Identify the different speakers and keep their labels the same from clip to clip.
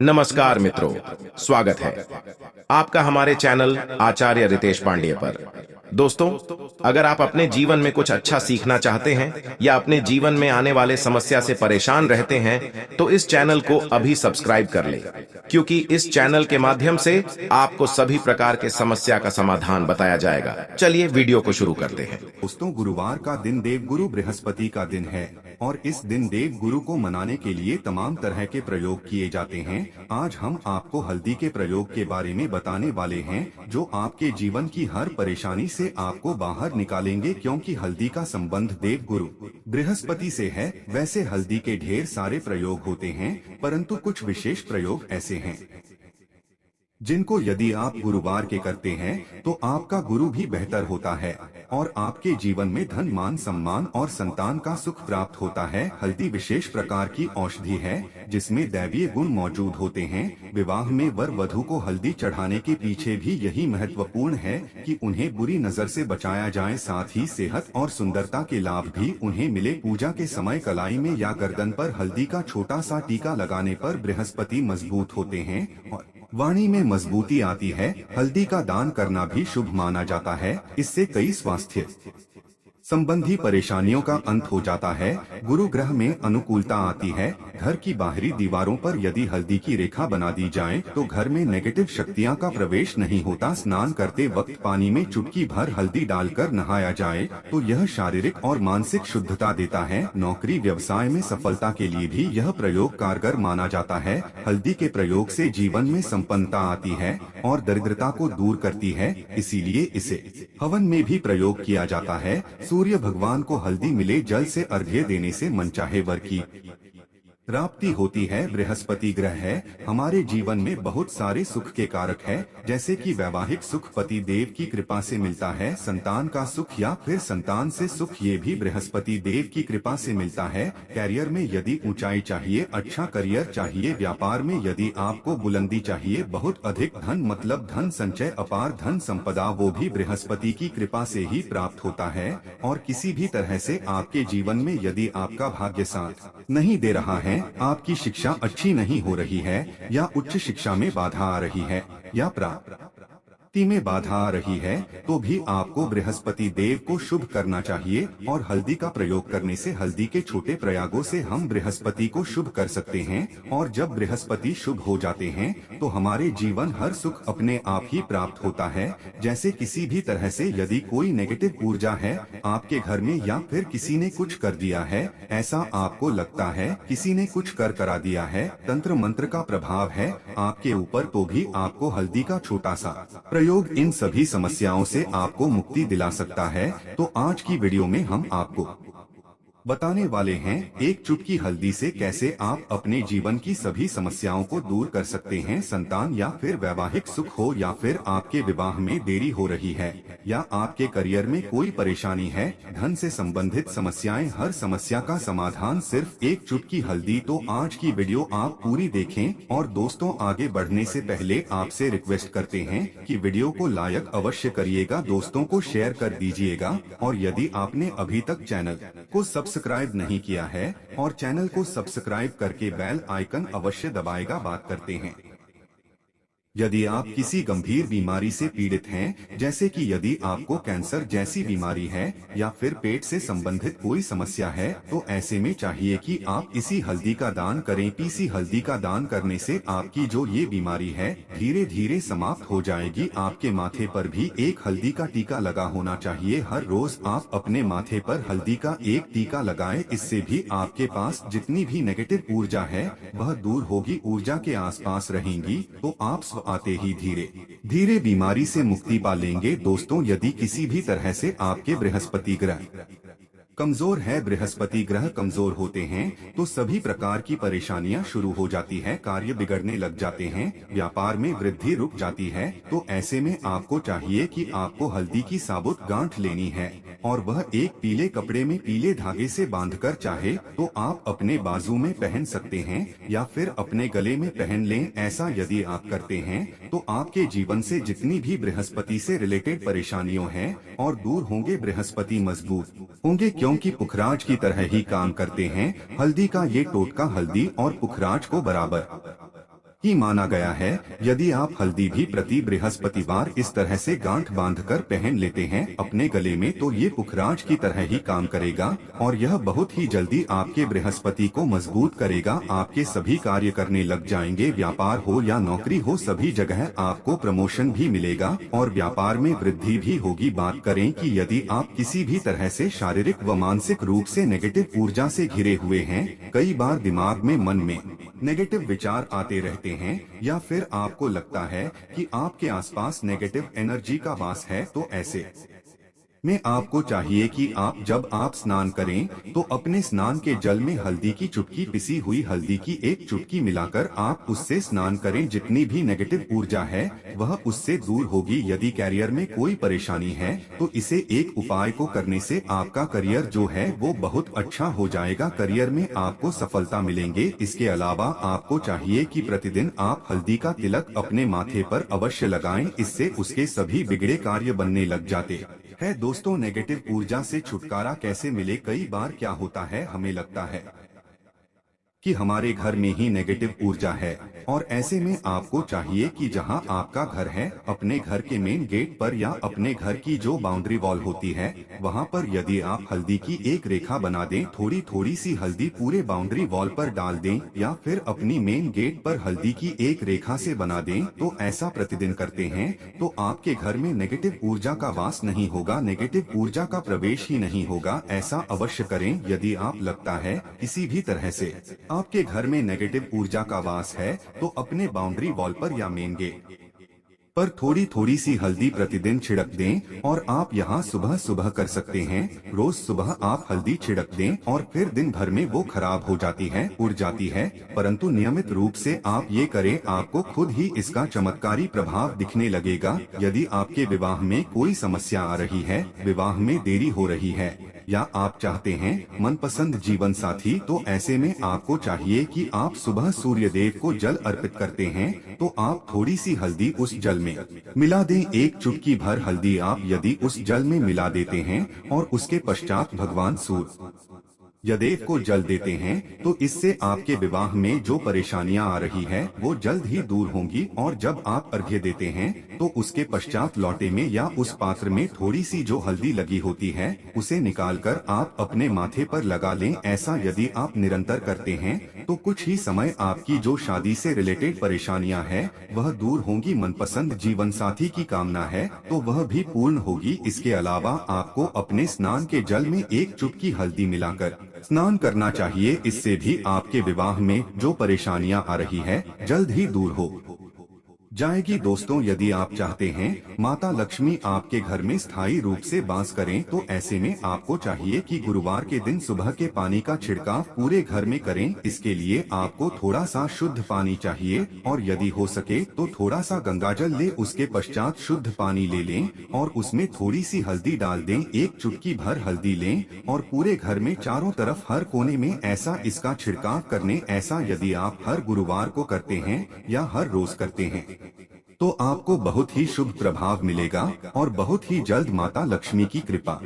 Speaker 1: नमस्कार मित्रों, स्वागत है आपका हमारे चैनल आचार्य रितेश पांडेय पर। दोस्तों, अगर आप अपने जीवन में कुछ अच्छा सीखना चाहते हैं या अपने जीवन में आने वाले समस्या से परेशान रहते हैं, तो इस चैनल को अभी सब्सक्राइब कर लें, क्योंकि इस चैनल के माध्यम से आपको सभी प्रकार के समस्या का समाधान बताया जाएगा। चलिए वीडियो को शुरू करते हैं।
Speaker 2: दोस्तों, गुरुवार का दिन देवगुरु बृहस्पति का दिन है और इस दिन देव गुरु को मनाने के लिए तमाम तरह के प्रयोग किए जाते हैं। आज हम आपको हल्दी के प्रयोग के बारे में बताने वाले हैं, जो आपके जीवन की हर परेशानी से आपको बाहर निकालेंगे, क्योंकि हल्दी का संबंध देव गुरु बृहस्पति से है। वैसे हल्दी के ढेर सारे प्रयोग होते हैं, परंतु कुछ विशेष प्रयोग ऐसे हैं जिनको यदि आप गुरुवार के करते हैं तो आपका गुरु भी बेहतर होता है और आपके जीवन में धन, मान, सम्मान और संतान का सुख प्राप्त होता है। हल्दी विशेष प्रकार की औषधि है जिसमें दैवीय गुण मौजूद होते हैं। विवाह में वर वधू को हल्दी चढ़ाने के पीछे भी यही महत्वपूर्ण है कि उन्हें बुरी नजर से बचाया जाए, साथ ही सेहत और सुंदरता के लाभ भी उन्हें मिले। पूजा के समय कलाई में या गर्दन पर हल्दी का छोटा सा टीका लगाने पर बृहस्पति मजबूत होते हैं और वाणी में मजबूती आती है। हल्दी का दान करना भी शुभ माना जाता है। इससे कई स्वास्थ्य संबंधी परेशानियों का अंत हो जाता है। गुरु ग्रह में अनुकूलता आती है। घर की बाहरी दीवारों पर यदि हल्दी की रेखा बना दी जाए तो घर में नेगेटिव शक्तियां का प्रवेश नहीं होता। स्नान करते वक्त पानी में चुटकी भर हल्दी डालकर नहाया जाए तो यह शारीरिक और मानसिक शुद्धता देता है। नौकरी व्यवसाय में सफलता के लिए भी यह प्रयोग कारगर माना जाता है। हल्दी के प्रयोग से जीवन में संपन्नता आती है और दरिद्रता को दूर करती है, इसीलिए इसे हवन में भी प्रयोग किया जाता है। सूर्य भगवान को हल्दी मिले जल से अर्घ्य देने से मनचाहे वर की प्राप्ति होती है। बृहस्पति ग्रह है हमारे जीवन में बहुत सारे सुख के कारक है, जैसे कि वैवाहिक सुख पति देव की कृपा से मिलता है। संतान का सुख या फिर संतान से सुख, ये भी बृहस्पति देव की कृपा से मिलता है। कैरियर में यदि ऊंचाई चाहिए, अच्छा करियर चाहिए, व्यापार में यदि आपको बुलंदी चाहिए, बहुत अधिक धन मतलब धन संचय, अपार धन संपदा, वो भी बृहस्पति की कृपा से ही प्राप्त होता है। और किसी भी तरह से आपके जीवन में यदि आपका भाग्य साथ नहीं दे रहा है, आपकी शिक्षा अच्छी नहीं हो रही है या उच्च शिक्षा में बाधा आ रही है या प्राप्ति में बाधा आ रही है, तो भी आपको बृहस्पति देव को शुभ करना चाहिए। और हल्दी का प्रयोग करने से, हल्दी के छोटे प्रयोगों से हम बृहस्पति को शुभ कर सकते हैं। और जब बृहस्पति शुभ हो जाते हैं तो हमारे जीवन हर सुख अपने आप ही प्राप्त होता है। जैसे किसी भी तरह से यदि कोई नेगेटिव ऊर्जा है आपके घर में या फिर किसी ने कुछ कर दिया है, ऐसा आपको लगता है किसी ने कुछ कर करा दिया है, तंत्र मंत्र का प्रभाव है आपके ऊपर, तो भी आपको हल्दी का छोटा सा प्रयोग इन सभी समस्याओं से आपको मुक्ति दिला सकता है। तो आज की वीडियो में हम आपको बताने वाले हैं एक चुटकी हल्दी से कैसे आप अपने जीवन की सभी समस्याओं को दूर कर सकते हैं। संतान या फिर वैवाहिक सुख हो, या फिर आपके विवाह में देरी हो रही है, या आपके करियर में कोई परेशानी है, धन से संबंधित समस्याएं, हर समस्या का समाधान सिर्फ एक चुटकी हल्दी। तो आज की वीडियो आप पूरी देखें। और दोस्तों, आगे बढ़ने से पहले आपसे रिक्वेस्ट करते हैं कि वीडियो को लाइक अवश्य करिएगा, दोस्तों को शेयर कर दीजिएगा। और यदि आपने अभी तक चैनल को सब्सक्राइब नहीं किया है और चैनल को सब्सक्राइब करके बेल आइकन अवश्य दबाएगा। बात करते हैं, यदि आप किसी गंभीर बीमारी से पीड़ित हैं, जैसे कि यदि आपको कैंसर जैसी बीमारी है या फिर पेट से संबंधित कोई समस्या है, तो ऐसे में चाहिए कि आप इसी हल्दी का दान करें। पीसी हल्दी का दान करने से आपकी जो ये बीमारी है धीरे धीरे समाप्त हो जाएगी। आपके माथे पर भी एक हल्दी का टीका लगा होना चाहिए। हर रोज आप अपने माथे पर हल्दी का एक टीका लगाएं, इससे भी आपके पास जितनी भी नेगेटिव ऊर्जा है वह दूर होगी, ऊर्जा के आसपास रहेंगी, तो आप आते ही धीरे धीरे बीमारी से मुक्ति पा लेंगे। दोस्तों, यदि किसी भी तरह से आपके बृहस्पति ग्रह कमजोर है, बृहस्पति ग्रह कमजोर होते हैं तो सभी प्रकार की परेशानियां शुरू हो जाती है, कार्य बिगड़ने लग जाते हैं, व्यापार में वृद्धि रुक जाती है। तो ऐसे में आपको चाहिए कि आपको हल्दी की साबुत गांठ लेनी है और वह एक पीले कपड़े में पीले धागे से बांधकर, चाहे तो आप अपने बाजू में पहन सकते हैं या फिर अपने गले में पहन लें। ऐसा यदि आप करते हैं तो आपके जीवन से जितनी भी बृहस्पति से रिलेटेड परेशानियों हैं और दूर होंगे, बृहस्पति मजबूत होंगे, क्योंकि पुखराज की तरह ही काम करते हैं। हल्दी का ये टोटका हल्दी और पुखराज को बराबर कि माना गया है यदि आप हल्दी भी प्रति बृहस्पतिवार इस तरह से गांठ बांधकर पहन लेते हैं अपने गले में तो ये पुखराज की तरह ही काम करेगा और यह बहुत ही जल्दी आपके बृहस्पति को मजबूत करेगा। आपके सभी कार्य करने लग जाएंगे, व्यापार हो या नौकरी हो सभी जगह आपको प्रमोशन भी मिलेगा और व्यापार में वृद्धि भी होगी। बात करें कि यदि आप किसी भी तरह से शारीरिक व मानसिक रूप से नेगेटिव ऊर्जा से घिरे हुए हैं, कई बार दिमाग में मन में नेगेटिव विचार आते रहते हैं या फिर आपको लगता है कि आपके आसपास नेगेटिव एनर्जी का वास है, तो ऐसे में आपको चाहिए कि जब आप स्नान करें तो अपने स्नान के जल में हल्दी की चुटकी, पिसी हुई हल्दी की एक चुटकी मिलाकर आप उससे स्नान करें। जितनी भी नेगेटिव ऊर्जा है वह उससे दूर होगी। यदि करियर में कोई परेशानी है तो इसे एक उपाय को करने से आपका करियर जो है वो बहुत अच्छा हो जाएगा, करियर में आपको सफलता मिलेंगे। इसके अलावा आपको चाहिए कि प्रतिदिन आप हल्दी का तिलक अपने माथे पर अवश्य लगाएं, इससे उसके सभी बिगड़े कार्य बनने लग जाते है। दोस्तों, नेगेटिव ऊर्जा से छुटकारा कैसे मिले? कई बार क्या होता है, हमें लगता है कि हमारे घर में ही नेगेटिव ऊर्जा है और ऐसे में आपको चाहिए कि जहां आपका घर है अपने घर के मेन गेट पर या अपने घर की जो बाउंड्री वॉल होती है वहां पर यदि आप हल्दी की एक रेखा बना दें, थोड़ी थोड़ी सी हल्दी पूरे बाउंड्री वॉल पर डाल दें या फिर अपनी मेन गेट पर हल्दी की एक रेखा से बना दें, तो ऐसा प्रतिदिन करते हैं तो आपके घर में नेगेटिव ऊर्जा का वास नहीं होगा, नेगेटिव ऊर्जा का प्रवेश ही नहीं होगा। ऐसा अवश्य करें। यदि आप लगता है किसी भी तरह से आपके घर में नेगेटिव ऊर्जा का वास है तो अपने बाउंड्री वॉल पर या मेन गेट पर थोड़ी थोड़ी सी हल्दी प्रतिदिन छिड़क दें और आप यहाँ सुबह सुबह कर सकते हैं। रोज सुबह आप हल्दी छिड़क दें और फिर दिन भर में वो खराब हो जाती है, उड़ जाती है, परंतु नियमित रूप से आप ये करें, आपको खुद ही इसका चमत्कारी प्रभाव दिखने लगेगा। यदि आपके विवाह में कोई समस्या आ रही है, विवाह में देरी हो रही है या आप चाहते हैं मनपसंद जीवन साथी, तो ऐसे में आपको चाहिए कि आप सुबह सूर्य देव को जल अर्पित करते हैं तो आप थोड़ी सी हल्दी उस जल में मिला दें। एक चुटकी भर हल्दी आप यदि उस जल में मिला देते हैं और उसके पश्चात भगवान सूर्य यदेव को जल देते हैं तो इससे आपके विवाह में जो परेशानियां आ रही है वो जल्द ही दूर होंगी। और जब आप अर्घ्य देते हैं तो उसके पश्चात लौटे में या उस पात्र में थोड़ी सी जो हल्दी लगी होती है उसे निकालकर आप अपने माथे पर लगा लें। ऐसा यदि आप निरंतर करते हैं तो कुछ ही समय आपकी जो शादी से रिलेटेड परेशानियां हैं वह दूर होंगी। मनपसंद जीवन साथी की कामना है तो वह भी पूर्ण होगी। इसके अलावा आपको अपने स्नान के जल में एक चुटकी हल्दी मिलाकर स्नान करना चाहिए, इससे भी आपके विवाह में जो परेशानियां आ रही है जल्द ही दूर हो जाएगी। दोस्तों, यदि आप चाहते हैं माता लक्ष्मी आपके घर में स्थायी रूप से वास करें तो ऐसे में आपको चाहिए कि गुरुवार के दिन सुबह के पानी का छिड़काव पूरे घर में करें। इसके लिए आपको थोड़ा सा शुद्ध पानी चाहिए और यदि हो सके तो थोड़ा सा गंगाजल ले, उसके पश्चात शुद्ध पानी ले लें और उसमें थोड़ी सी हल्दी डाल दें। एक चुटकी भर हल्दी लें और पूरे घर में चारों तरफ हर कोने में ऐसा इसका छिड़काव करने। ऐसा यदि आप हर गुरुवार को करते हैं या हर रोज करते हैं तो आपको बहुत ही शुभ प्रभाव मिलेगा और बहुत ही जल्द माता लक्ष्मी की कृपा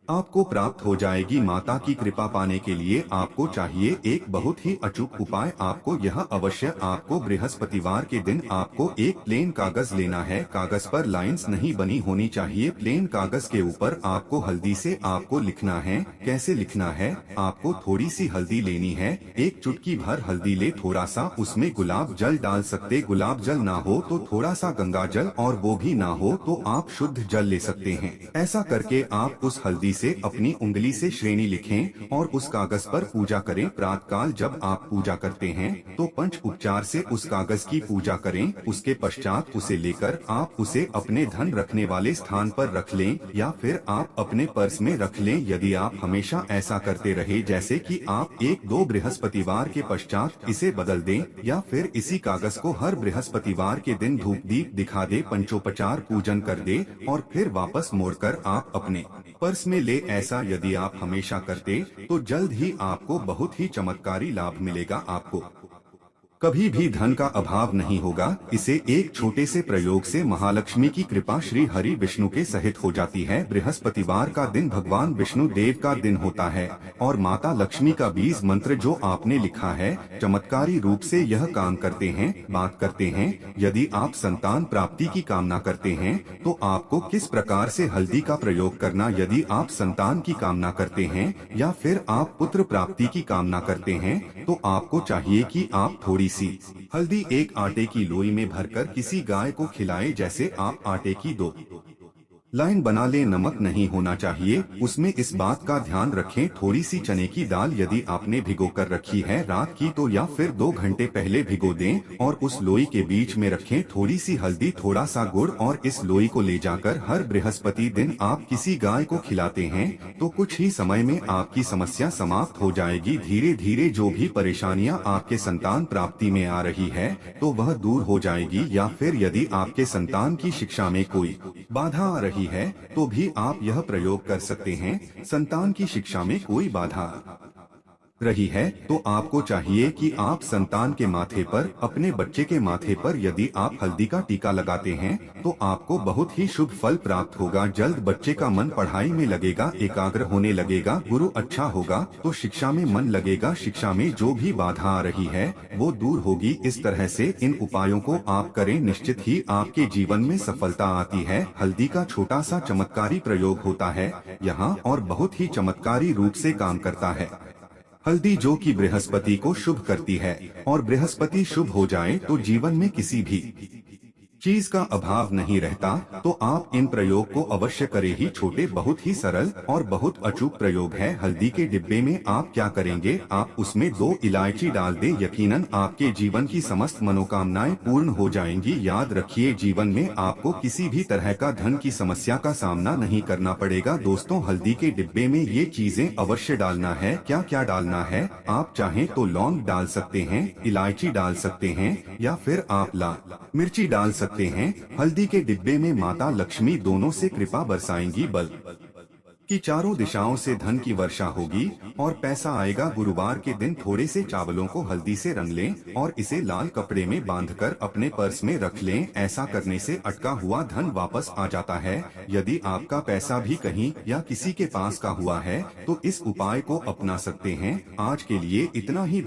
Speaker 2: आपको प्राप्त हो जाएगी। माता की कृपा पाने के लिए आपको चाहिए एक बहुत ही अचूक उपाय। आपको यह अवश्य आपको बृहस्पतिवार के दिन आपको एक प्लेन कागज लेना है। कागज पर लाइंस नहीं बनी होनी चाहिए। प्लेन कागज के ऊपर आपको हल्दी से आपको लिखना है। कैसे लिखना है? आपको थोड़ी सी हल्दी लेनी है, एक चुटकी भर हल्दी ले, थोड़ा सा उसमें गुलाब जल डाल सकते, गुलाब जल ना हो तो थोड़ा सा गंगा जल और वो भी ना हो तो आप शुद्ध जल ले सकते हैं। ऐसा करके आप उस हल्दी से अपनी उंगली से श्रेणी लिखें और उस कागज पर पूजा करें। प्रातःकाल जब आप पूजा करते हैं तो पंच उपचार से उस कागज की पूजा करें। उसके पश्चात उसे लेकर आप उसे अपने धन रखने वाले स्थान पर रख लें या फिर आप अपने पर्स में रख लें। यदि आप हमेशा ऐसा करते रहे जैसे कि आप 1-2 बृहस्पतिवार के पश्चात इसे बदल दें या फिर इसी कागज को हर बृहस्पतिवार के दिन धूप दीप दिखा दे, पंचोपचार पूजन कर दे और फिर वापस मोड़कर आप अपने पर्स में ले। ऐसा यदि आप हमेशा करते तो जल्द ही आपको बहुत ही चमत्कारी लाभ मिलेगा। आपको कभी भी धन का अभाव नहीं होगा। इसे एक छोटे से प्रयोग से महालक्ष्मी की कृपा श्री हरि विष्णु के सहित हो जाती है। बृहस्पतिवार का दिन भगवान विष्णु देव का दिन होता है और माता लक्ष्मी का बीज मंत्र जो आपने लिखा है चमत्कारी रूप से यह काम करते हैं, बात करते हैं। यदि आप संतान प्राप्ति की कामना करते हैं तो आपको किस प्रकार से हल्दी का प्रयोग करना, यदि आप संतान की कामना करते हैं या फिर आप पुत्र प्राप्ति की कामना करते हैं तो आपको चाहिए कि आप थोड़ी सी हल्दी एक आटे की लोई में भरकर किसी गाय को खिलाएं। जैसे आप आटे की 2 लाइन बना ले, नमक नहीं होना चाहिए उसमें, इस बात का ध्यान रखें। थोड़ी सी चने की दाल यदि आपने भिगो कर रखी है रात की तो या फिर 2 घंटे पहले भिगो दें और उस लोई के बीच में रखें थोड़ी सी हल्दी, थोड़ा सा गुड़ और इस लोई को ले जाकर हर बृहस्पति दिन आप किसी गाय को खिलाते हैं तो कुछ ही समय में आपकी समस्या समाप्त हो जाएगी। धीरे धीरे जो भी परेशानियां आपके संतान प्राप्ति में आ रही है तो वह दूर हो जाएगी। या फिर यदि आपके संतान की शिक्षा में कोई बाधा आ रही है तो भी आप यह प्रयोग कर सकते हैं। संतान की शिक्षा में कोई बाधा रही है तो आपको चाहिए कि आप संतान के माथे पर, अपने बच्चे के माथे पर यदि आप हल्दी का टीका लगाते हैं तो आपको बहुत ही शुभ फल प्राप्त होगा। जल्द बच्चे का मन पढ़ाई में लगेगा, एकाग्र होने लगेगा, गुरु अच्छा होगा तो शिक्षा में मन लगेगा। शिक्षा में जो भी बाधा आ रही है वो दूर होगी। इस तरह से इन उपायों को आप करें, निश्चित ही आपके जीवन में सफलता आती है। हल्दी का छोटा सा चमत्कारी प्रयोग होता है यहाँ और बहुत ही चमत्कारी रूप से काम करता है। हल्दी जो कि बृहस्पति को शुभ करती है और बृहस्पति शुभ हो जाए तो जीवन में किसी भी चीज का अभाव नहीं रहता। तो आप इन प्रयोग को अवश्य करें ही। छोटे, बहुत ही सरल और बहुत अचूक प्रयोग है। हल्दी के डिब्बे में आप क्या करेंगे, आप उसमें 2 इलायची डाल दें, यकीनन आपके जीवन की समस्त मनोकामनाएं पूर्ण हो जाएंगी। याद रखिए जीवन में आपको किसी भी तरह का धन की समस्या का सामना नहीं करना पड़ेगा। दोस्तों हल्दी के डिब्बे में ये चीजें अवश्य डालना है। क्या क्या डालना है, आप चाहें तो लौंग डाल सकते हैं, इलायची डाल सकते हैं या फिर आप लाल मिर्ची डाल सकते हैं। हल्दी के डिब्बे में माता लक्ष्मी दोनों से कृपा बरसाएंगी, बल की चारों दिशाओं से धन की वर्षा होगी और पैसा आएगा। गुरुवार के दिन थोड़े से चावलों को हल्दी से रंग लें और इसे लाल कपड़े में बांधकर अपने पर्स में रख लें। ऐसा करने से अटका हुआ धन वापस आ जाता है। यदि आपका पैसा भी कहीं या किसी के पास का हुआ है तो इस उपाय को अपना सकते हैं। आज के लिए इतना ही।